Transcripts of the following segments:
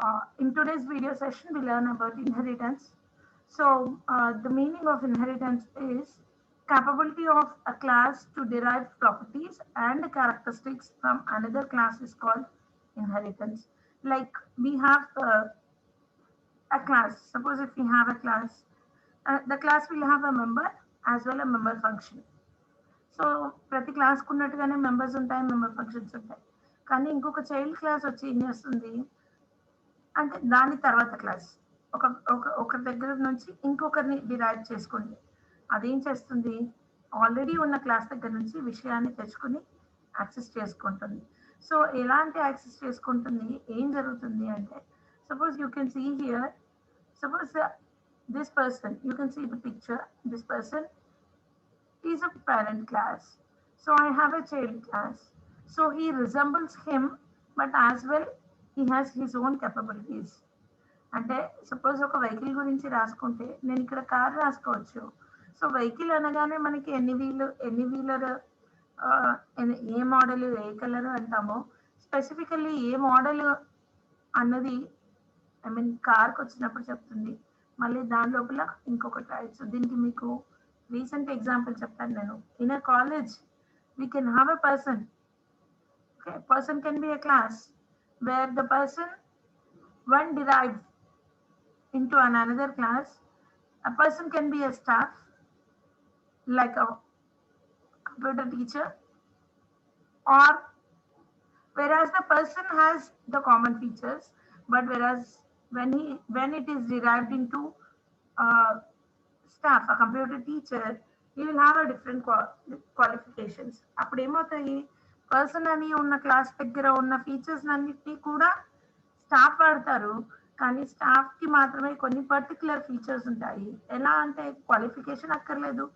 In today's video session, we learn about inheritance. The meaning of inheritance is capability of a class to derive properties and characteristics from another class is called inheritance. Like we have a class. Suppose if we have a class, the class will have a member as well a member function. So ప్రతి క్లాస్కి ఉన్నట్టుగానే members ఉంటాయి, member functions ఉంటాయి. కానీ ఇంకొక child class వచ్చి ఏం చేస్తుంది అంటే దాని తర్వాత క్లాస్ ఒక ఒకరి దగ్గర నుంచి ఇంకొకరిని డిరైవ్ చేసుకోండి. అదేం చేస్తుంది, ఆల్రెడీ ఉన్న క్లాస్ దగ్గర నుంచి విషయాన్ని తెచ్చుకుని యాక్సెస్ చేసుకుంటుంది. సో ఎలాంటి యాక్సెస్ చేసుకుంటుంది, ఏం జరుగుతుంది అంటే suppose you can see here, suppose this person, you can see the picture, this person is a parent class. So I have a child class. So he resembles him, but as well he has his own capabilities. అంటే suppose ఒక vehicle గురించి రాసుకుంటే నేను ఇక్కడ car రాసుకోవచ్చు. So vehicle అనగానే మనకి ఎన్ని వీలర్, ఏ మోడల్, ఏ కలర్ అంటామో, స్పెసిఫికల్లీ ఏ మోడల్ అన్నది ఐ మీన్ కార్కి వచ్చినప్పుడు చెప్తుంది. మళ్ళీ దాని లోపల ఇంకొకటి రాయొచ్చు. దీనికి మీకు recent example చెప్తాను నేను. In a college we can have a person. Okay, person can be a class where the person when derived into another class, a person can be a staff like a computer teacher, or whereas the person has the common features, but whereas when it is derived into staff, a computer teacher, he will have a different qualifications. అప్పుడు ఏమవుతాయి, person అని ఉన్న class దగ్గర ఉన్న features అన్నిటినీ కూడా staff వాడతారు, కానీ స్టాఫ్ కి మాత్రమే కొన్ని పర్టికులర్ ఫీచర్స్ ఉంటాయి. ఎలా అంటే క్వాలిఫికేషన్ అక్కర్లేదు.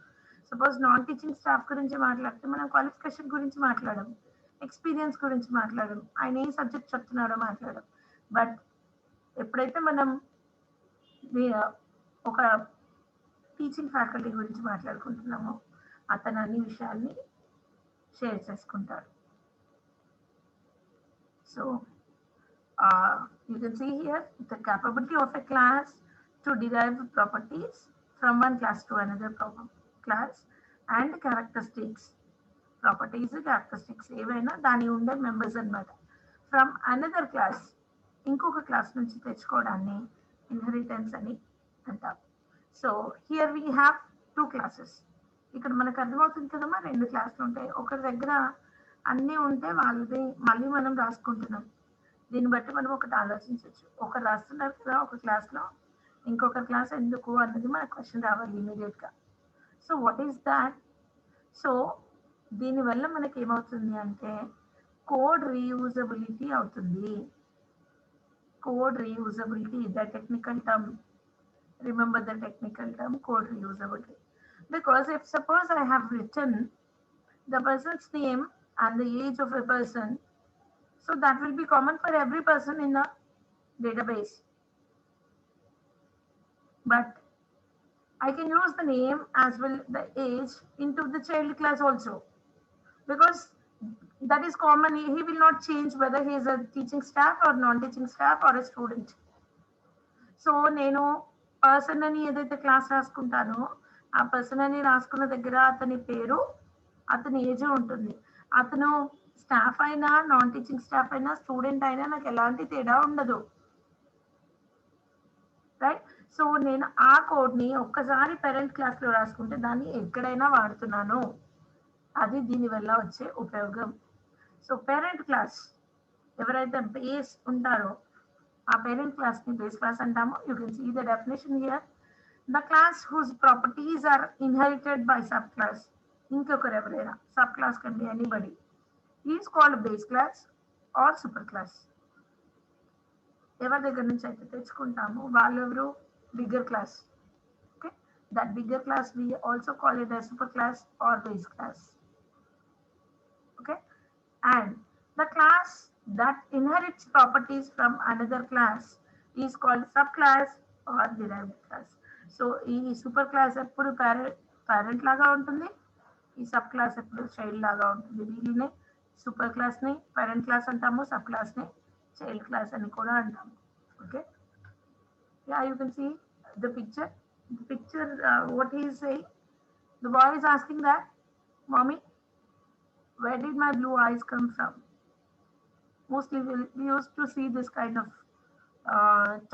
సపోజ్ నాన్ టీచింగ్ స్టాఫ్ గురించి మాట్లాడితే మనం క్వాలిఫికేషన్ గురించి మాట్లాడడం, ఎక్స్పీరియన్స్ గురించి మాట్లాడడం, ఆయన ఏ సబ్జెక్ట్ చెప్తున్నాడో మాట్లాడడం. బట్ ఎప్పుడైతే మనం ఒక టీచింగ్ ఫ్యాకల్టీ గురించి మాట్లాడుకుంటున్నామో అతను అన్ని విషయాల్ని షేర్ చేసుకుంటాడు. So you can see here the capability of a class to derive properties from one class to another class and characteristics. Properties, characteristics ఏవైనా దాని ఉండే మెంబర్స్ అన్నమాట. ఫ్రమ్ అనదర్ క్లాస్, ఇంకొక క్లాస్ నుంచి తెచ్చుకోవడాన్ని ఇన్హెరిటెన్స్ అని అంటారు. So here we have 2 classes. ఇక్కడ మనకు అర్థమవుతుంది కదమ్మా, 2 క్లాసులు ఉంటాయి. ఒకరి దగ్గర అన్నీ ఉంటే వాళ్ళది మళ్ళీ మనం రాసుకుంటున్నాం. దీన్ని బట్టి మనం ఒకటి ఆలోచించవచ్చు. ఒకరు రాస్తున్నారు కదా ఒక క్లాస్లో, ఇంకొకరి క్లాస్ ఎందుకు అన్నది మన క్వశ్చన్ రావాలి ఇమీడియట్గా. So what is that? So దీనివల్ల మనకి ఏమవుతుంది అంటే కోడ్ రీయూజబిలిటీ అవుతుంది. Code reusability, the technical term. Remember the technical term code reusability, because if suppose I have written the person's name and the age of a person, so that will be common for every person in the database, but I can use the name as well the age into the child class also, because that is common. He will not change whether he is a teaching staff or non-teaching staff or a student. So నేను person అని ఏదైతే class రాసుకుంటానో ఆ person అని రాసుకున్న దగ్గర అతని పేరు, అతని ఏజ్ ఉంటుంది. అతను స్టాఫ్ అయినా, నాన్ టీచింగ్ స్టాఫ్ అయినా, స్టూడెంట్ అయినా నాకు ఎలాంటి తేడా ఉండదు, రైట్? సో నేను ఆ కోడ్ని ఒక్కసారి పేరెంట్ క్లాస్లో రాసుకుంటే దాన్ని ఎక్కడైనా వాడుతున్నాను. అది దీనివల్ల వచ్చే ఉపయోగం. సో పేరెంట్ క్లాస్ ఎవరైతే బేస్ ఉంటారో ఆ పేరెంట్ క్లాస్ ని బేస్ క్లాస్ అంటాము. You can see the definition here. The class whose properties are inherited by subclass. ఇంకొకరు ఎవరైనా, subclass can be anybody, is called base class or superclass. ఎవరి దగ్గర నుంచి అయితే తెచ్చుకుంటామో వాళ్ళెవరు, bigger class. Okay, that bigger class we also call it as superclass or base class. Okay, and the class that inherits properties from another class is called subclass or derived class. So ఈ super class ఎప్పుడు parent లాగా ఉంటుంది, ఈ sub class ఎప్పుడు child లాగా ఉంటుంది. వీళ్ళని super class ని పేరెంట్ క్లాస్ అంటాము, సబ్ క్లాస్ ని చైల్డ్ క్లాస్ అని కూడా అంటాము. Okay. Yeah, you can see the picture. The picture, what he is saying. The boy is asking that, mommy, where did my blue eyes come from? Mostly we used to see this kind of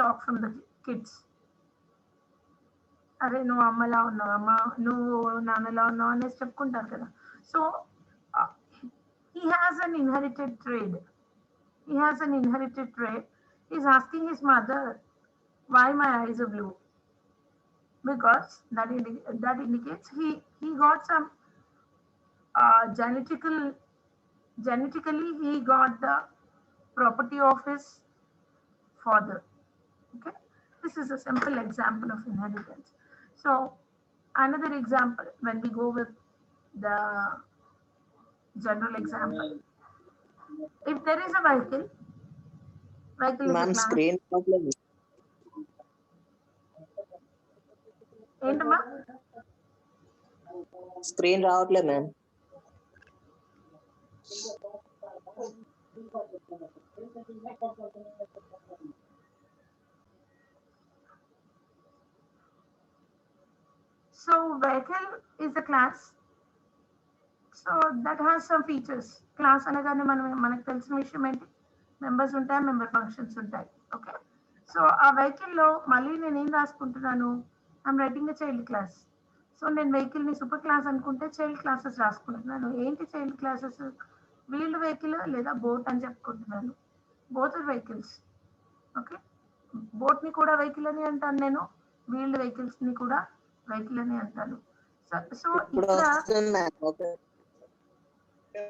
talk from the kids. అరే నువ్వు అమ్మలా ఉన్నావు అమ్మ నువ్వు నాన్నలా ఉన్నావు అనేసి చెప్పుకుంటారు కదా so he has an inherited trait. He has an inherited trait. He's asking his mother why my eyes are blue because that indicates he got some genetically he got the property of his father. Okay, this is a simple example of inheritance. So another example when we go with the general example, if there is a vehicle is a ma'am class. Screen ఏంటమ్మా screen రావట్లేదు ma'am. So vehicle is a class. So that has some features. Class అనగానే మనకు తెలిసిన విషయం ఏంటి members ఉంటాయి member functions ఉంటాయి okay so ఆ వెహికల్లో మళ్ళీ నేను ఏం రాసుకుంటున్నాను I'm writing a child class so నేను వెహికల్ని సూపర్ క్లాస్ అనుకుంటే చైల్డ్ క్లాసెస్ రాసుకుంటున్నాను ఏంటి చైల్డ్ క్లాసెస్ వీల్డ్ వెహికల్ లేదా బోట్ అని చెప్పుకుంటున్నాను బోత్ వెహికల్స్ ఓకే బోట్ని కూడా వెహికల్ అని అంటాను నేను వీల్డ్ వెహికల్స్ని కూడా వెహికల్ అని అంటాను సో ఇక్కడ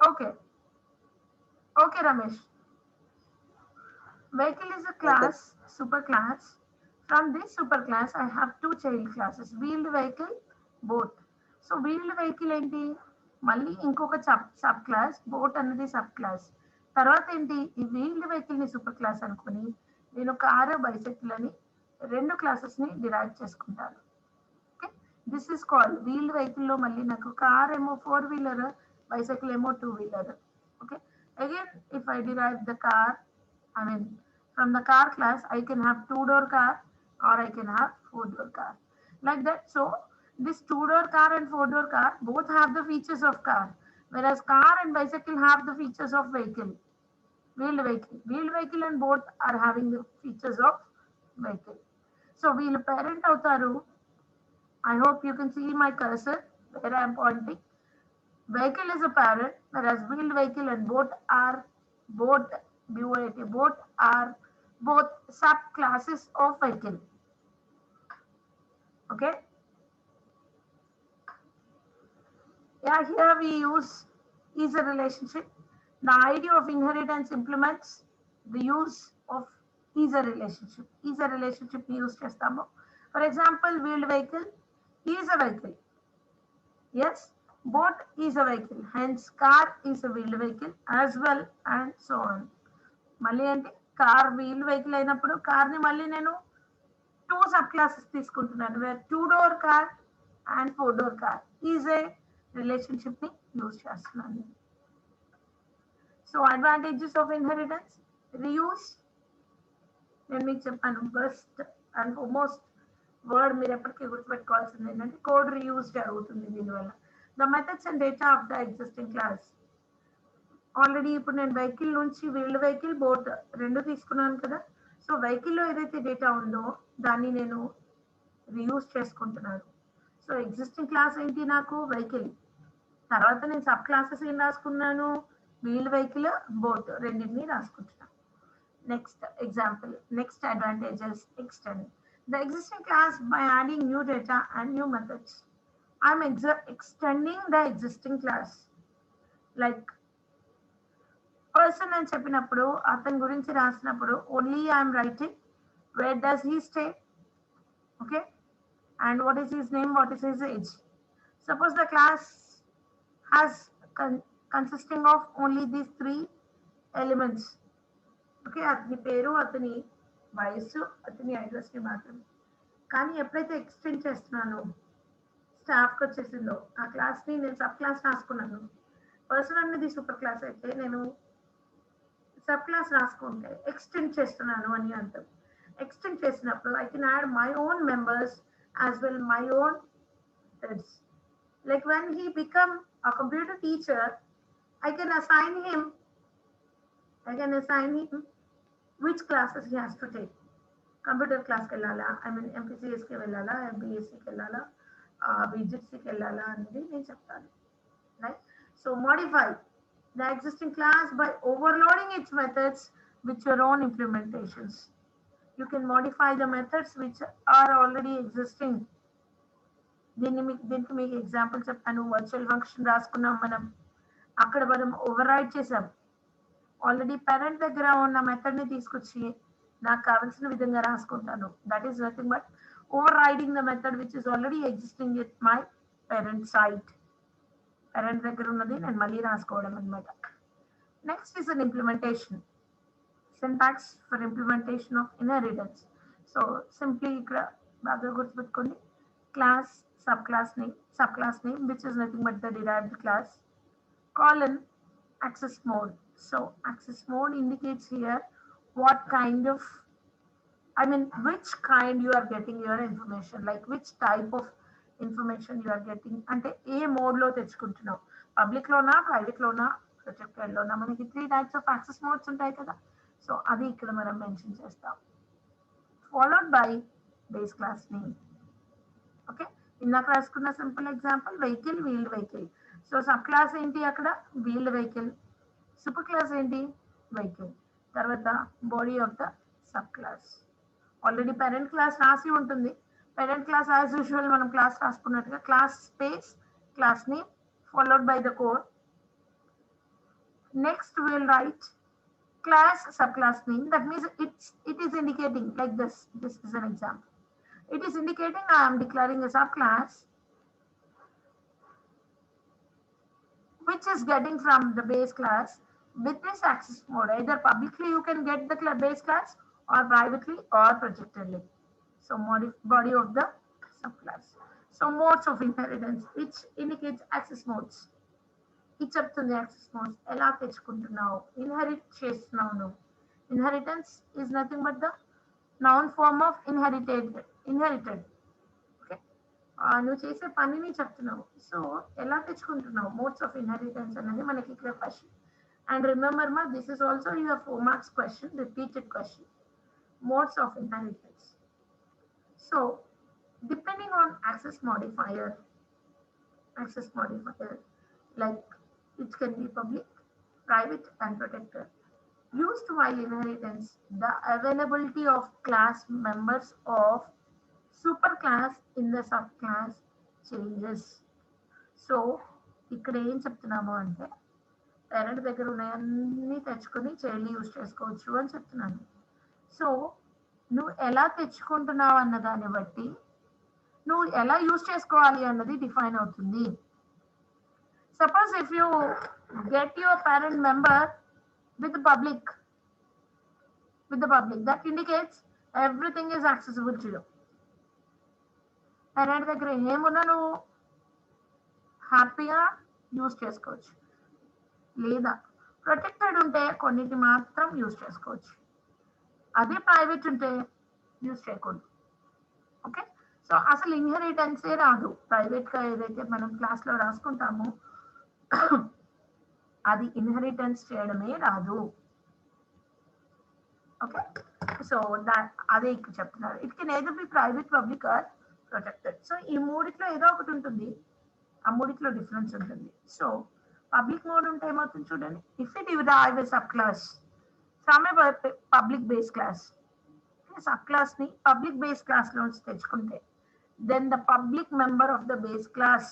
okay okay Ramesh, vehicle is a class super class. From this super class I have two child classes wheeled vehicle boat. So wheeled vehicle ఏంటి మళ్ళీ ఇంకొక సబ్ క్లాస్ బోట్ అనేది సబ్ క్లాస్ తర్వాత ఏంటి ఈ వీల్డ్ వెహికల్ ని super class అనుకుని నేను కారు బైసైకిల్ అని రెండు క్లాసెస్ ని డిరైవ్ చేసుకుంటాను okay this is called wield vehicle లో మళ్ళీ నాకు కార్ ఏమో 4-wheeler bicycle emo 2-wheeler. Okay, again if I derive the car, I mean from the car class I can have 2-door car or I can have 4-door car like that. So this 2-door car and 4-door car both have the features of car, whereas car and bicycle have the features of vehicle. Wheeled vehicle and both are having the features of vehicle. So wheel parent avtaru. I hope you can see my cursor where I am pointing. Vehicle is a parent, whereas wheeled vehicle and boat are both subclasses of vehicle. Okay. Yeah, here we use is a relationship. The idea of inheritance implements the use of is a relationship. Is a relationship use chestamo. For example, wheeled vehicle is a vehicle. Yes. Boat is a vehicle, hence car is a wheeled vehicle as well and so on. మళ్ళీ అంటే car wheel vehicle అయినప్పుడు కార్ని మళ్ళీ నేను 2 subclasses తీసుకుంటున్నాను where 2-door car and 4-door car is a relationship ని use చేస్తున్నాను. So advantages of inheritance reuse నేను మీకు చెప్పాను ఫస్ట్ అండ్ ఫార్మోస్ట్ వర్డ్ మీరు ఎప్పటికీ గుర్తుపెట్టుకోవాల్సింది ఏంటంటే కోడ్ రీయూజ్ జరుగుతుంది దీనివల్ల. The methods and data of the existing class. Already ఇప్పుడు నేను వెహికల్ నుంచి వీల్డ్ వెహికల్ బోట్ రెండు తీసుకున్నాను కదా సో వెహికల్లో ఏదైతే డేటా ఉందో దాన్ని నేను రీయూజ్ చేసుకుంటున్నాను. సో ఎగ్జిస్టింగ్ క్లాస్ ఏంటి నాకు వెహికల్ తర్వాత నేను సబ్ క్లాసెస్ ఏం రాసుకున్నాను వీల్డ్ వెహికల్ బోట్ రెండింటిని రాసుకుంటున్నాను. Next example next advantages extend the existing class by adding new data and new methods. I'm extending the existing class. Like person అని చెప్పినప్పుడు అతని గురించి రాసినప్పుడు only I'm writing where does he stay okay and what is his name what is his age. Suppose the class has consisting of only these 3 elements okay అతని పేరు అతని వయస్సు అతని అడ్రస్ని మాత్రమే. కానీ ఎప్పుడైతే ఎక్స్టెండ్ చేస్తున్నానో స్టాఫ్కి వచ్చేసిందో ఆ క్లాస్ని నేను సబ్ క్లాస్ రాసుకున్నాను. పర్సన్ అనేది సూపర్ క్లాస్ అయితే నేను సబ్ క్లాస్ రాసుకుంటే ఎక్స్టెండ్ చేస్తున్నాను అని అంటాం. ఎక్స్టెండ్ చేసినప్పుడు I can add my own members as well my own methods. Like when he become a computer teacher, I can assign him, I can assign him which classes he has to take. Computer class కి వెళ్ళాలా, I mean ఎంపీసీఎస్కి వెళ్ళాలా, ఎంబీఎస్సికి వెళ్ళాలా, బీజెట్సీకి వెళ్ళాలా అనేది నేను చెప్తాను. Right? So modify the existing class by overloading its methods with your own implementations. You can modify the methods which are already existing. దీనికి మీకు ఎగ్జాంపుల్ చెప్తాను. వర్చువల్ ఫంక్షన్ రాసుకున్నాం మనం, అక్కడ మనం ఓవర్ రైడ్ చేసాం. ఆల్రెడీ పేరెంట్ దగ్గర ఉన్న మెథడ్ని తీసుకొచ్చి నాకు కావాల్సిన విధంగా రాసుకుంటాను. That is nothing but overriding the method which is already existing with my parent side. Parent దగ్గర ఉన్నది నేను మళ్ళీ రాసుకోవడం అనమాట. Next is an implementation. Syntax for implementation of inheritance. So simply ఇక్కడ బాగా గుర్తుపెట్టుకోండి. Class subclass name which is nothing but the derived class, colon access mode. So access mode indicates here what kind of, I mean which kind you are getting your information, like which type of information you are getting. అంటే ఏ mode లో తెచ్చుకుంటున్నావు, public లోనా, private లోనా, protected లోనా. మనకి 3 types of access modes ఉంటాయి కదా. So అది ఇక్కడ మనం మెన్షన్ చేస్తాం. Followed by base class name. Okay, ఇందాక రాసుకున్న simple example vehicle, wheeled vehicle. So sub class ఏంటి అక్కడ, వీల్డ్ వెహికల్. సూపర్ క్లాస్ ఏంటి, వెహికల్. తర్వాత body of the sub class. Already parent class రాసి ఉంటుంది. పేరెంట్ క్లాస్ యాజ్ యూజువల్ మనం class రాసుకున్నట్టుగా class space class name followed by the code. Next will write class sub class name. That means it is indicating like this is an example. It is indicating I am declaring a subclass which is getting from the base class with this access mode. Either publicly you can get the base class or privately or projectedly. So body of the subclass. So modes of inheritance, which indicates access modes. Each up to the access modes. Ela techukuntunnao, inherit chestunnao. Inheritance is nothing but the noun form of inherited. Okay, నువ్వు చేసే పనిని చెప్తున్నావు. So ఎలా తెచ్చుకుంటున్నావు, modes of inheritance అనేది మనకి ఇక్కడ question. And remember మా, this is also your 4 marks question, repeated question. Modes of inheritance. So depending on access modifier like it can be public, private and protected. Used while inheritance, the availability of class members of superclass in the subclass changes. So ఇక్కడ ఏం చెప్తున్నాము అంటే parent దగ్గర ఉన్నాయన్నీ తెచ్చుకొని child use చేసుకోవచ్చు అని చెప్తున్నాను. So నువ్వు ఎలా తెచ్చుకుంటున్నావు అన్న దాన్ని బట్టి నువ్వు ఎలా యూజ్ చేసుకోవాలి అన్నది డిఫైన్ అవుతుంది. Suppose if you get your parent member with the public, that indicates everything is accessible to you. Parent దగ్గర ఏమున్నా నువ్వు హ్యాపీగా యూజ్ చేసుకోవచ్చు. లేదా ప్రొటెక్టెడ్ ఉంటే కొన్నిటి మాత్రం యూజ్ చేసుకోవచ్చు. అదే ప్రైవేట్ ఉంటే యూజ్ చేయకూడదు. ఓకే, సో అసలు ఇన్హెరిటెన్సే రాదు. ప్రైవేట్గా ఏదైతే మనం క్లాస్లో రాసుకుంటామో అది ఇన్హెరిటెన్స్ చేయడమే రాదు. ఓకే, సో అదే ఇక్కడ చెప్తున్నారు. It can either be private, public or protected. So ఈ మూడిట్లో ఏదో ఒకటి ఉంటుంది, ఆ మూడిట్లో డిఫరెన్స్ ఉంటుంది. సో పబ్లిక్ మోడ్ ఉంటే ఏమవుతుంది చూడండి. If it derive a subclass from a public base class, sub class ని పబ్లిక్ బేస్ క్లాస్ లోంచి తెచ్చుకుంటే then the public member of the base class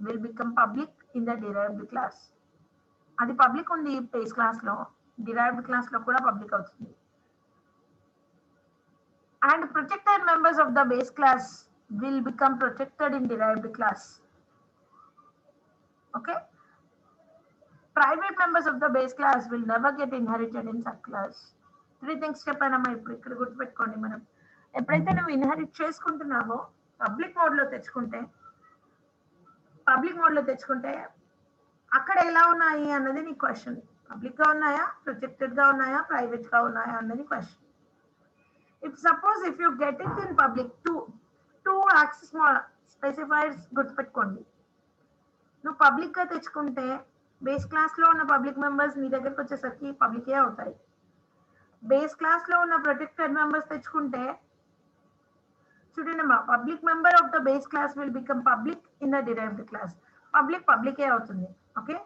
will become public in the derived class. అది public ఉంది base class లో, derived class లో కూడా public అవుతుంది. And protected members of the base class will become protected in derived class. Okay, private members of the base class will never get inherited in subclass. 3 things చెప్పానమ్మా. ఇప్పుడు ఇక్కడ గుర్తుపెట్టుకోండి, మనం ఎప్పుడైతే నువ్వు ఇన్హెరిట్ చేసుకుంటున్నావో పబ్లిక్ మోడ్ లో తెచ్చుకుంటే అక్కడ ఎలా ఉన్నాయి అన్నది నీ క్వశ్చన్. పబ్లిక్ గా ఉన్నాయా, ప్రొటెక్టెడ్ గా ఉన్నాయా, ప్రైవేట్ గా ఉన్నాయా అన్నది question. if you get it in public, two access specifiers గుర్తుపెట్టుకోండి. నువ్వు పబ్లిక్ గా తెచ్చుకుంటే బేస్ క్లాస్ లో ఉన్న పబ్లిక్ మెంబర్స్ నీ దగ్గరకు వచ్చేసరికి పబ్లికే అవుతాయి. బేస్ క్లాస్ లో ఉన్న ప్రొటెక్టెడ్ మెంబర్స్ తెచ్చుకుంటే చూడండి మా public member of the base class will become public in the derived class. పబ్లికే అవుతుంది. Okay,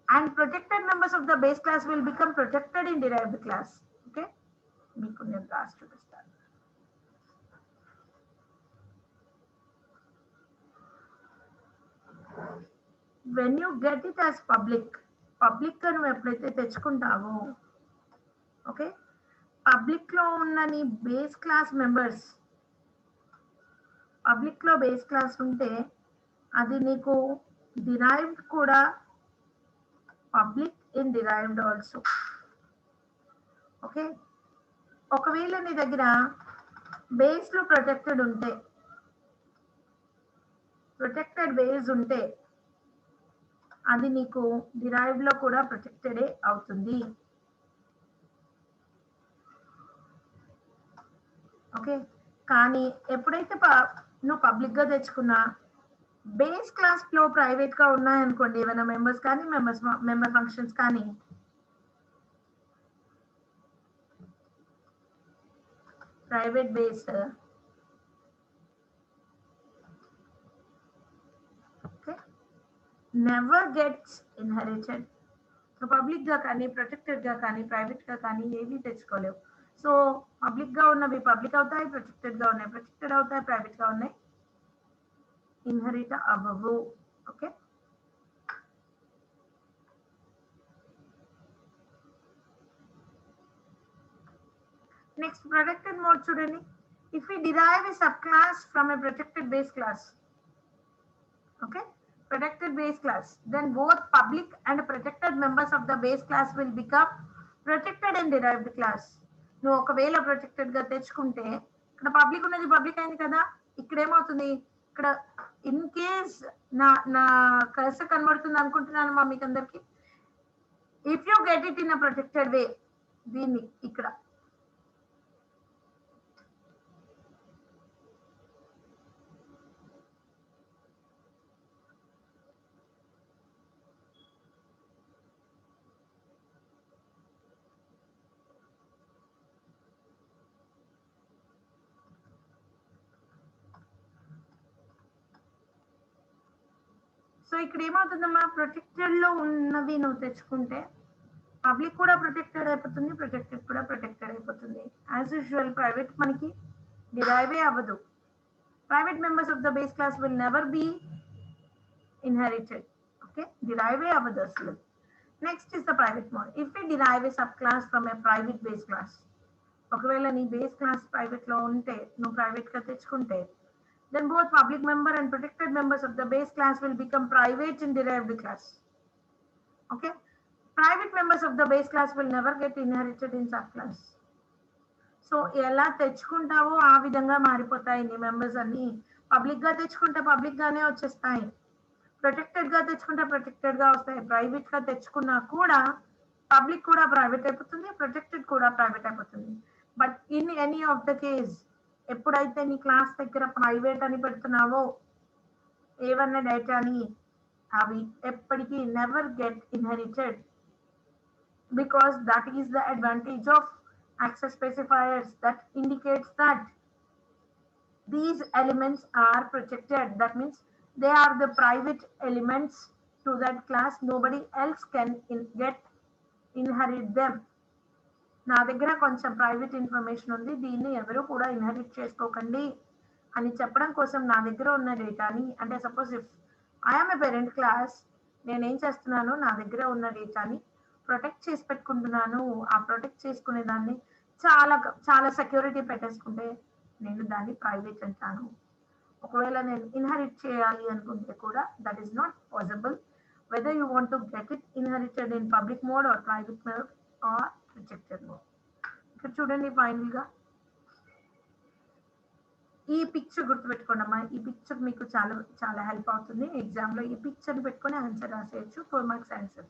and protected members of the base class will become protected in derived class. Okay, మీకు నేను రాసి చూపిస్తాను. when you get it as public గా నువ్వు ఎప్పుడైతే తెచ్చుకుంటావో, okay, public లో ఉన్న నీ బేస్ క్లాస్ మెంబర్స్, పబ్లిక్ లో బేస్ క్లాస్ ఉంటే అది నీకు డిరైవ్డ్ కూడా public in derived also. Okay, ఒకవేళ నీ దగ్గర బేస్ లో ప్రొటెక్టెడ్ బేస్ ఉంటే అది నీకు డిరైవ్డ్ లో కూడా ప్రొటెక్టెడే అవుతుంది. ఓకే, కానీ ఎప్పుడైతే నువ్వు పబ్లిక్ గా తెచ్చుకున్నా బేస్ క్లాస్ లో ప్రైవేట్ గా ఉన్నాయనుకోండి, ఏమైనా మెంబర్స్ కానీ మెంబర్ ఫంక్షన్స్ కానీ, private base never gets inherited. Public గా కానీ ప్రొటెక్టెడ్ గా కానీ ప్రైవేట్ గా కానీ ఏవి తెచ్చుకోలేవు. సో పబ్లిక్ గా ఉన్నవి పబ్లిక్ అవుతాయి, ప్రొటెక్టెడ్ గా ఉన్నాయి ప్రొటెక్టెడ్ అవుతాయి, ప్రైవేట్ గా ఉన్నాయి ఇన్హెరిట్ అవ్వవు. ఓకే, నెక్స్ట్ ప్రొటెక్టెడ్ మోడ్ చూడండి. if we derive a subclass from a protected base class, okay, protected base class, then both public and protected members of the base class will become protected in derived class. నువ్వు ఒకవేళ protected గా తెచ్చుకుంటే ఇక్కడ public ఉన్నది public అయింది కదా, ఇక్కడ ఏమవుతుంది, ఇక్కడ ఇన్ కేస్ నా కర్సర్ కనబడుతుంది అనుకుంటున్నాను మా మీకు అందరికి. If you get it in a protected way, దీన్ని ఇక్కడ సో ఇక్కడ ఏమవుతుందమ్మా, ప్రొటెక్టెడ్ లో ఉన్నవి నువ్వు తెచ్చుకుంటే పబ్లిక్ కూడా ప్రొటెక్టెడ్ అయిపోతుంది, ప్రొటెక్టెడ్ కూడా ప్రొటెక్టెడ్ అయిపోతుంది. యాజ్ యూజువల్ ప్రైవేట్ మనకి డిరైవే అవ్వదు. Private members of the base class will never be inherited. Okay, డిరైవే అవ్వదు అసలు. Next is the private mode. If we derive a sub class from a private base class, ఒకవేళ నీ base class private లో ఉంటే నువ్వు ప్రైవేట్ గా తెచ్చుకుంటే, then both public member and protected members of the base class will become private in derived class. Okay, private members of the base class will never get inherited in subclass. So ఎలా తెచ్చుకుంటావో ఆ విధంగా మారిపోతాయి నీ members అన్ని. Public గా తెచ్చుకుంటే public గానే వచ్చేస్తాయి, ప్రొటెక్టెడ్ గా తెచ్చుకుంటే ప్రొటెక్టెడ్ గా వస్తాయి, ప్రైవేట్ గా తెచ్చుకున్నా కూడా పబ్లిక్ కూడా ప్రైవేట్ అయిపోతుంది, ప్రొటెక్టెడ్ కూడా ప్రైవేట్ అయిపోతుంది. But in any of the case, ఎప్పుడైతే నీ క్లాస్ దగ్గర ప్రైవేట్ అని పెడుతున్నావో ఏవన్నా డేటాని, అవి ఎప్పటికీ never get inherited, because that is the advantage of access specifiers, that indicates that these elements are protected. That means they are the private elements to that class, nobody else can get inherit them. నా దగ్గర కొంచెం private information ఉంది, దీన్ని ఎవరు కూడా inherit చేసుకోకండి అని చెప్పడం కోసం నా దగ్గర ఉన్న డేటాని, అంటే suppose if I'm a parent class, నేనేం చేస్తున్నాను, నా దగ్గర ఉన్న డేటాని ప్రొటెక్ట్ చేసి పెట్టుకుంటున్నాను. ఆ ప్రొటెక్ట్ చేసుకునే దాన్ని చాలా సెక్యూరిటీ పెట్టేసుకుంటే నేను దాన్ని ప్రైవేట్ అంటాను. ఒకవేళ నేను ఇన్హెరిట్ చేయాలి అనుకుంటే కూడా that is not possible, whether you want to get it inherited in public mode or private mode or protected mode. ఇక్కడ చూడండి ఫైనల్ గా ఈ పిక్చర్ గుర్తుపెట్టుకోండమ్మా. ఈ పిక్చర్ మీకు చాలా చాలా హెల్ప్ అవుతుంది ఎగ్జామ్లో. ఈ పిక్చర్ని పెట్టుకొని ఆన్సర్ రాసేయచ్చు, 4 marks answer.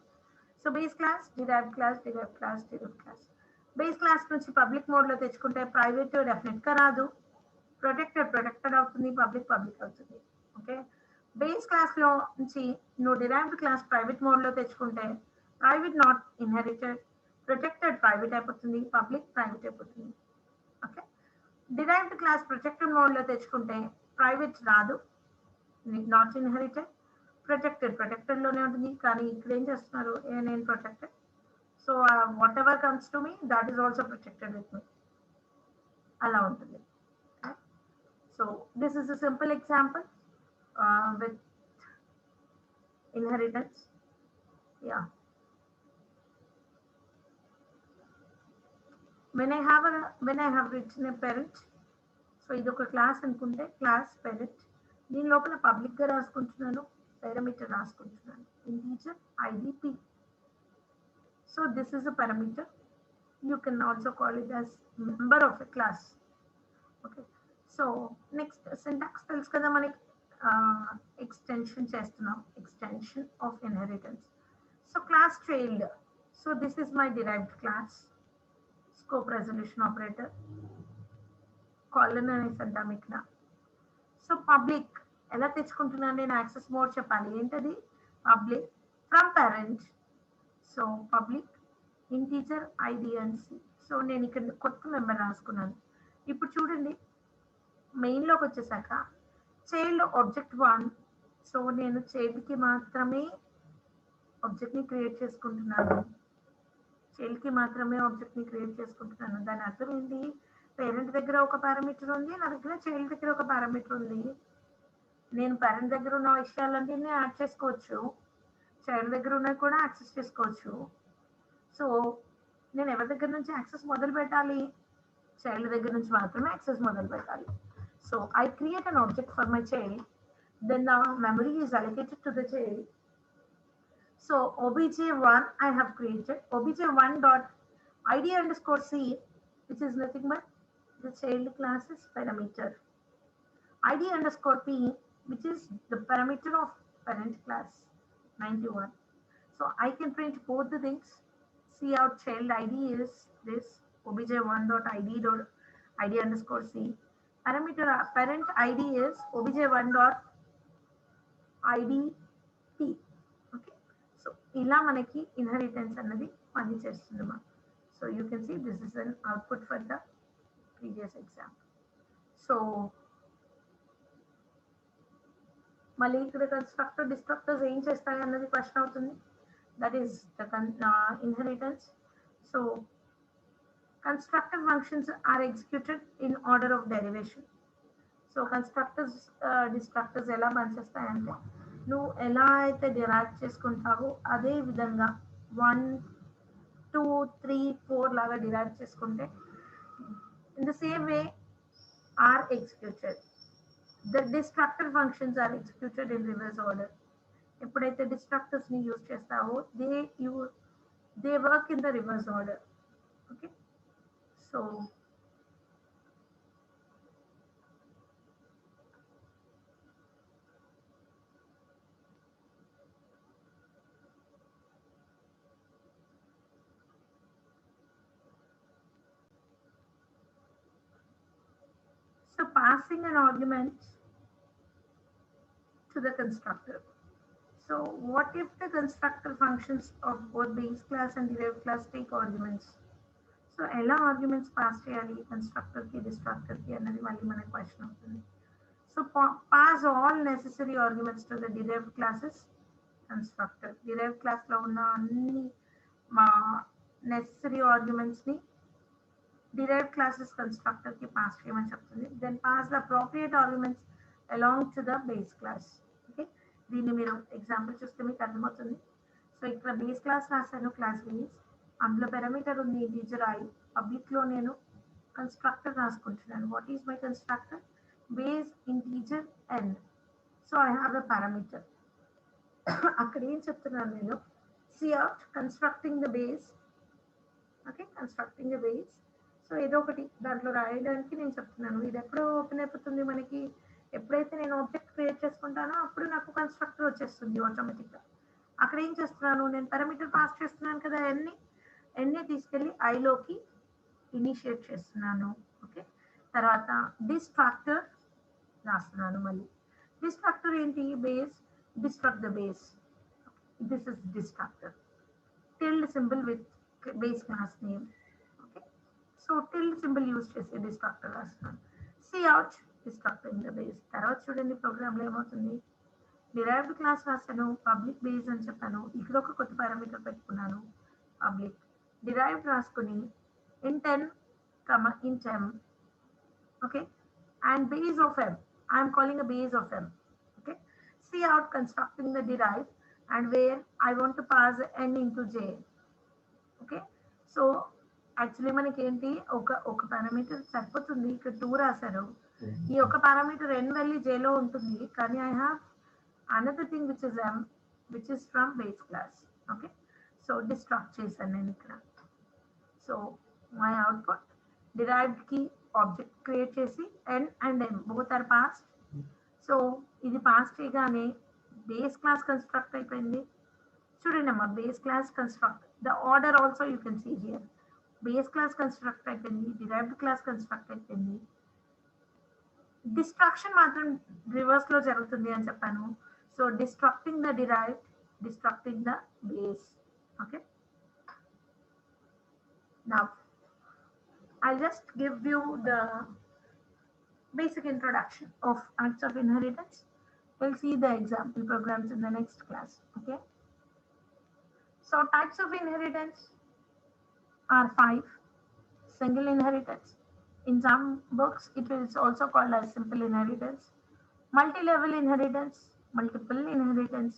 So base class, derived class, derived class, derived class. Base class నుంచి పబ్లిక్ మోడ్లో తెచ్చుకుంటే ప్రైవేట్ డెఫినెట్గా రాదు, ప్రొటెక్టెడ్ అవుతుంది, పబ్లిక్ అవుతుంది. ఓకే, బేస్ క్లాస్లో నుంచి నువ్వు డిరైవ్డ్ క్లాస్ ప్రైవేట్ మోడ్లో తెచ్చుకుంటే private not inherited, protected private అయిపోతుంది, పబ్లిక్ ప్రైవేట్ అయిపోతుంది. ఓకే, డిరైవ్డ్ క్లాస్ ప్రొటెక్టెడ్ మోడ్లో తెచ్చుకుంటే ప్రైవేట్ రాదు, నాట్ ఇన్హెరిటెడ్, ప్రొటెక్టెడ్లోనే ఉంటుంది. కానీ ఇక్కడ ఏం చేస్తున్నారు, నేను protected, so whatever comes to me that is also protected with me, అలా ఉంటుంది. So this is a simple example with inheritance. Yeah, when I have written a parent, so ఇది ఒక క్లాస్ అనుకుంటే క్లాస్ పేరెంట్, దీని లోపల public గా రాసుకుంటున్నాను, parameter రాసుకుంటున్నాను, integer IDP. So this is a parameter, you can also call it as member of a class. Okay, so next syntax తెలుసు కదా మనకి, ఎక్స్టెన్షన్ చేస్తున్నాం, extension of inheritance. So class child, so this is my derived class, scope resolution operator, colon అనేసి అంటాం ఇక్కడ. So public ఎలా తెచ్చుకుంటున్నాను నేను, access mode చెప్పాలి, ఏంటది, public from parent. So public integer IDNC. So నేను ఇక్కడ కొత్త మెంబర్ రాసుకున్నాను. ఇప్పుడు చూడండి, మెయిన్లోకి వచ్చేసాక చైల్డ్ ఆబ్జెక్ట్ 1. సో నేను చైల్డ్కి మాత్రమే ఆబ్జెక్ట్ని క్రియేట్ చేసుకుంటున్నాను, చైల్డ్కి మాత్రమే ఆబ్జెక్ట్ని క్రియేట్ చేసుకుంటున్నాను. దాని అర్థం ఏంటి, పేరెంట్ దగ్గర ఒక పారామీటర్ ఉంది, నా దగ్గర చైల్డ్ దగ్గర ఒక పారామీటర్ ఉంది. నేను పేరెంట్ దగ్గర ఉన్న విషయాలన్నీ యాడ్ చేసుకోవచ్చు, చైల్డ్ దగ్గర ఉన్నవి కూడా యాక్సెస్ చేసుకోవచ్చు. సో నేను ఎవరి దగ్గర నుంచి యాక్సెస్ మొదలు పెట్టాలి, చైల్డ్ దగ్గర నుంచి మాత్రమే యాక్సెస్ మొదలు పెట్టాలి. So I create an object for my child, then the memory is allocated to the child. So obj1 I have created, obj1 dot id underscore c, which is nothing but the child class's parameter, id underscore p, which is the parameter of parent class 91. So I can print both the things. See out child id is this obj1 dot id underscore c, parameter parent id is obj1 dot id p. So ఇలా మనకి inheritance అన్నది పని చేస్తుందమ్మా. So you can see this is an output for the previous example. So మళ్ళీ ఇక్కడ constructor destructors ఏం చేస్తాయి అన్నది క్వశ్చన్ అవుతుంది. That is the inheritance. So constructor functions are executed in order of derivation. So constructors destructors ఎలా పనిచేస్తాయంటే, నువ్వు ఎలా అయితే డిరైవ్ చేసుకుంటావో అదే విధంగా 1, 2, 3, 4 లాగా డిరైవ్ చేసుకుంటే in the same way are executed. The destructor functions are executed in reverse order. ఎప్పుడైతే డిస్ట్రక్టర్స్ ని యూజ్ చేస్తావో they work in the reverse order. Okay, so passing an argument to the constructor. So what if the constructor functions of both base class and derived class take arguments? So ఎలా arguments pass చేయాలి constructor కి destructor కి అన్నది మళ్ళీ మన question అవుతుంది. So pass all necessary arguments to the derived classes constructor. Derived class లో ఉన్న అన్ని necessary arguments ని derived classes constructor ki pass cheyamani cheptundi. Then pass the appropriate arguments along to the base class. Okay, దీన్ని మీరు example చూస్తే మీకు అర్థమవుతుంది. So ఇక్కడ బేస్ క్లాస్ రాశాను, క్లాస్ బేస్, అందులో పారామీటర్ ఉంది ఇంటీజర్ ఐ, పబ్లిక్ లో నేను కన్స్ట్రక్టర్ రాసుకుంటున్నాను. What is my constructor, base integer n. So I have a parameter. అక్కడ ఏం చెప్తున్నాను నేను, see out constructing the base. Okay, constructing the base. So ఏదో ఒకటి దాంట్లో రాయడానికి నేను చెప్తున్నాను. ఇది ఎప్పుడు ఓపెన్ అయిపోతుంది మనకి, ఎప్పుడైతే నేను ఆబ్జెక్ట్ క్రియేట్ చేసుకుంటానో అప్పుడు నాకు కన్స్ట్రక్టర్ వచ్చేస్తుంది ఆటోమేటిక్గా. అక్కడ ఏం చేస్తున్నాను, నేను పారామీటర్ పాస్ చేస్తున్నాను కదా, ఎన్ని తీసుకెళ్ళి ఐలోకి ఇనిషియేట్ చేస్తున్నాను. ఓకే, తర్వాత డిస్ట్రాక్టర్ రాస్తున్నాను. మళ్ళీ డిస్ట్రాక్టర్ ఏంటి, base, destruct the base. This is distractor. tilde symbol with base class name. Okay, so tilde symbol use చేసి డిస్ట్రక్టర్ రాస్తున్నాను. C out destructing the base. తర్వాత చూడండి ప్రోగ్రామ్లో ఏమవుతుంది, డిరైవ్డ్ క్లాస్ రాశాను, పబ్లిక్ బేస్ అని చెప్పాను, ఇక్కడ ఒక కొత్త పారామీటర్ పెట్టుకున్నాను పబ్లిక్. డిరైవ్డ్ రాసుకుని int n, int m, okay, and base of m, I am calling a base of m. Okay, see out constructing the derived and where I want to pass n into j. Okay, so actually మనకి ఏంటి, ఒక parameter సరిపోతుంది. ఇక్కడ 2 రాశారు, ఈ ఒక parameter n వెళ్ళి j లో ఉంటుంది, కానీ I have another thing which is m, which is from base class. Okay, so destruct చేశాను నేను ఇక్కడ. సో మై అవుట్పుట్ డిరైవ్డ్ కి ఆబ్జెక్ట్ క్రియేట్ చేసి n and m both are passed. సో ఇది పాస్ చేయగానే బేస్ క్లాస్ కన్స్ట్రక్ట్ అయిపోయింది. చూడండి అమ్మా, base class construct, the order also you can see here. Base class construct అయిపోయింది, డిరైవ్డ్ క్లాస్ కన్స్ట్రక్ట్ అయిపోయింది. డిస్ట్రాక్షన్ మాత్రం రివర్స్ లో జరుగుతుంది అని చెప్పాను. So destructing the derived, destructing the base. Okay, now I'll just give you the basic introduction of acts of inheritance. We'll see the example programs in the next class. Okay, so types of inheritance are 5. Single inheritance, in some books it is also called as simple inheritance, multi-level inheritance, multiple inheritance,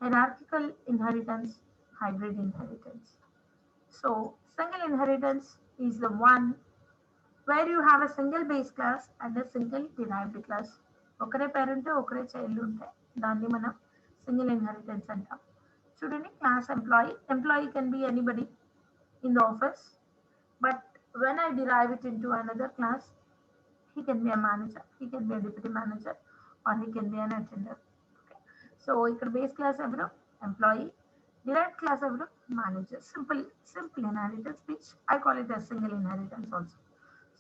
hierarchical inheritance, hybrid inheritance. So single inheritance is the one where you have a single base class and a single derived class. ఒకరే parent ఒకరే child ఉంటే దాన్ని మనం single inheritance అంటాం. చూడండి, class employee, employee can be anybody in the office, but when I derive it into another class, he can be a manager, he can be a deputy manager, or he can be an attendant. Okay, so ఇక్కడ base class ఎవరు, employee, derived class ఎవరు, manager. Simple inheritance, which I call it as single inheritance also.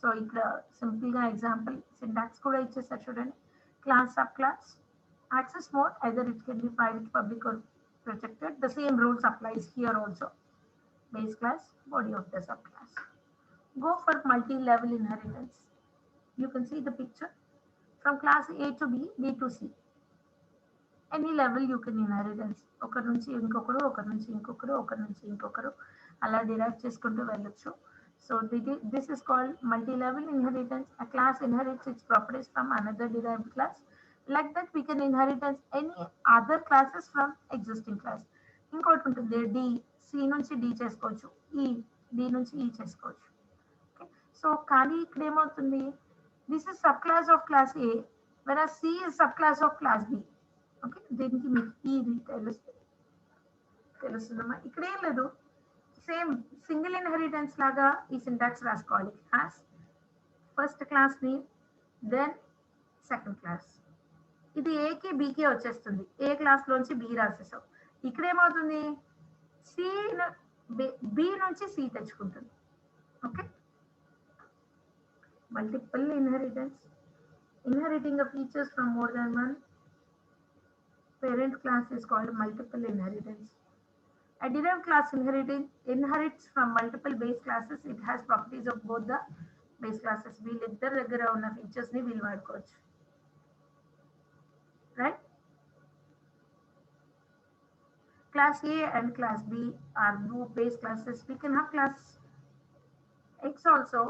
So ఇక్కడ simple గా example syntax కూడా ఇచ్చేసారు చూడండి. Class, sub class, access mode, either it can be private, public or protected. The same rules applies here also. Base class, body of the subclass. Go for multi-level inheritance. You can see the picture. From class A to B, B to C. Any level you can inheritance. ఒకరి నుంచి ఇంకొకరు, ఒకరి నుంచి ఇంకొకరు, ఒకరి నుంచి ఇంకొకరు అలా డిరైవ్ చేసుకుంటూ వెళ్ళొచ్చు. So this is called multi-level inheritance. A class inherits its properties from another derived class. Like that, we can inherit any other classes from existing class. ఇంకోటి ఉంటుంది, డి, సి నుంచి డి చేసుకోవచ్చు, ఈ డి నుంచి ఈ చేసుకోవచ్చు. ఓకే, సో కానీ ఇక్కడ ఏమవుతుంది, this is sub class of class A, whereas C is sub class of class B. Okay, దీనికి మీకు ఇది తెలుస్తుందమ్మా. ఇక్కడ ఏం లేదు, సేమ్ సింగిల్ ఇన్హెరిటెన్స్ లాగా ఈ సింటాక్స్ రాసుకోవాలి. Class, first class name, then second class. ఇది ఏకి బికి వచ్చేస్తుంది, ఏ క్లాస్ లోంచి బి రాసేసావు. ఇక్కడ ఏమవుతుంది, సి బి నుంచి సి తెచ్చుకుంటుంది. Okay, multiple inheritance, inheriting of features from more than one parent class is called multiple inheritance. A derived class inherits from multiple base classes. It has properties of both the base classes. వీళ్ళిద్దరి దగ్గర ఉన్న features ని వీళ్ళు వాడుకోవచ్చు. Right? Class A and class B are group base classes. We can have class X also.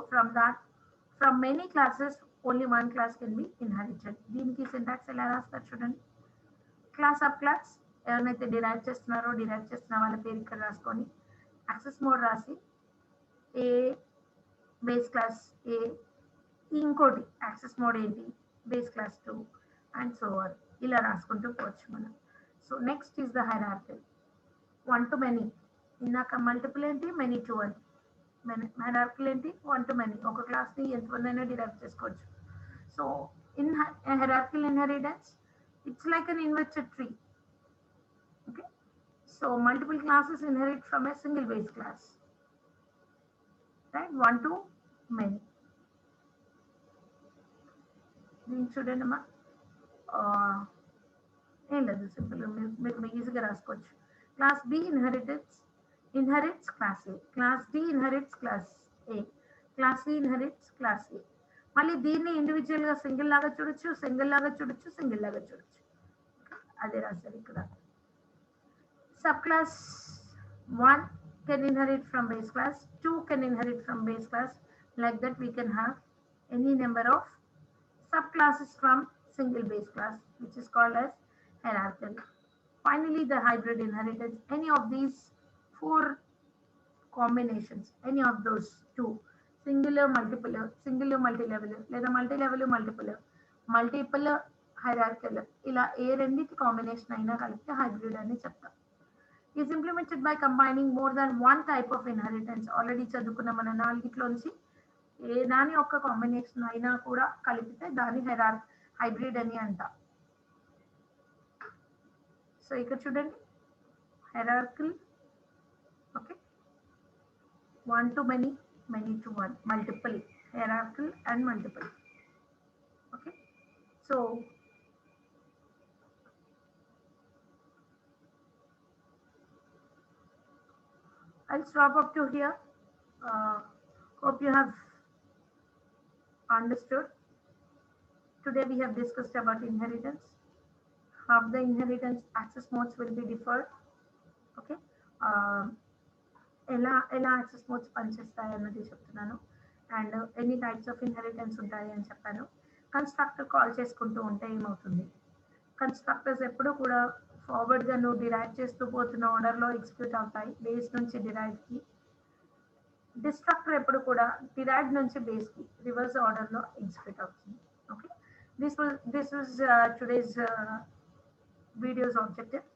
From many classes, only one class can be inherited. దీనికి syntax ఎలా రాస్తారు చూడండి. క్లాస్ సబ్ క్లాస్, ఎవరినైతే డిరైవ్ చేస్తున్న వాళ్ళ పేరు ఇక్కడ రాసుకొని యాక్సెస్ మోడ్ రాసి ఏ బేస్ క్లాస్ ఏ, ఇంకోటి యాక్సెస్ మోడ్ ఏంటి base class 2 and so on, ఇలా రాసుకుంటూ పోవచ్చు మనం. So next is the hierarchy, 1 to many. ఇందాక మల్టిపుల్ ఏంటి, మెనీ టు 1. హైరార్కల్ ఏంటి, వన్ టు మెనీ, ఒక క్లాస్ని ఎంతమందైనా డిరైవ్ చేసుకోవచ్చు. So in hierarchical inheritance, it's like an inverted tree. Okay, so multiple classes inherit from a single base class, right? One to many. దీనికి చూడండి అమ్మా, ఏం లేదు, simple మీరు ఈజీగా రాసుకోవచ్చు. క్లాస్ బి ఇన్హెరిట్స్ క్లాస్ ఏ, క్లాస్ డి ఇన్హెరిట్స్ క్లాస్ ఏ, class C inherits class ఏ. మళ్ళీ దీన్ని ఇండివిజువల్ గా సింగిల్ లాగా చూడొచ్చు, సింగిల్ లాగా చూడొచ్చు, సింగిల్ లాగా చూడొచ్చు. అదే రాశారు ఇక్కడ. Sub class 1 can inherit from base class, 2 can inherit from base class. Like that we can have any number of subclasses from single base class, which is called as hierarchical. Finally, the hybrid inheritance, any of these 4 combinations, any of those two, singular multi-level, లేదా multi-level multiple hierarchical, ఇలా ఏ రెండింటి combination అయినా కలిపితే hybrid అని చెప్తాం. is implemented by combining more than one type of inheritance. Already చదువుకున్న మన నాలుగిట్లోంచి ఏ దాని యొక్క కాంబినేషన్ అయినా కూడా కలిపితే దాని హైబ్రిడ్ అని అంటాం. సో ఇక్కడ చూడండి, hierarchical, okay, one to many, many to one, multiple, hierarchical and multiple. Okay, so I'll stop up to here. Hope you have understood. Today we have discussed about inheritance. How the inheritance access modes will be differed. Okay, ఎలా access modes పనిచేస్తాయి అన్నది చెప్తున్నాను, and ఎన్ని types of inheritance ఉంటాయి అని చెప్పాను. Constructor call చేసుకుంటూ ఉంటే ఏమవుతుంది, కన్స్ట్రక్టర్స్ ఎప్పుడు కూడా ఫార్వర్డ్ గా నువ్వు డిరైవ్ చేస్తూ పోతున్న ఆర్డర్ లో ఎగ్జిక్యూట్ అవుతాయి, బేస్ నుంచి డిరైవ్ కి. డిస్ట్రక్టర్ ఎప్పుడు కూడా డిరైవ్ నుంచి బేస్ కి రివర్స్ ఆర్డర్ లో ఎగ్జిక్యూట్ అవుతుంది. Okay, this was today's video's objective.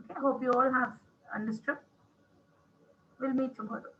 Okay, hope you all have understood. We'll meet tomorrow.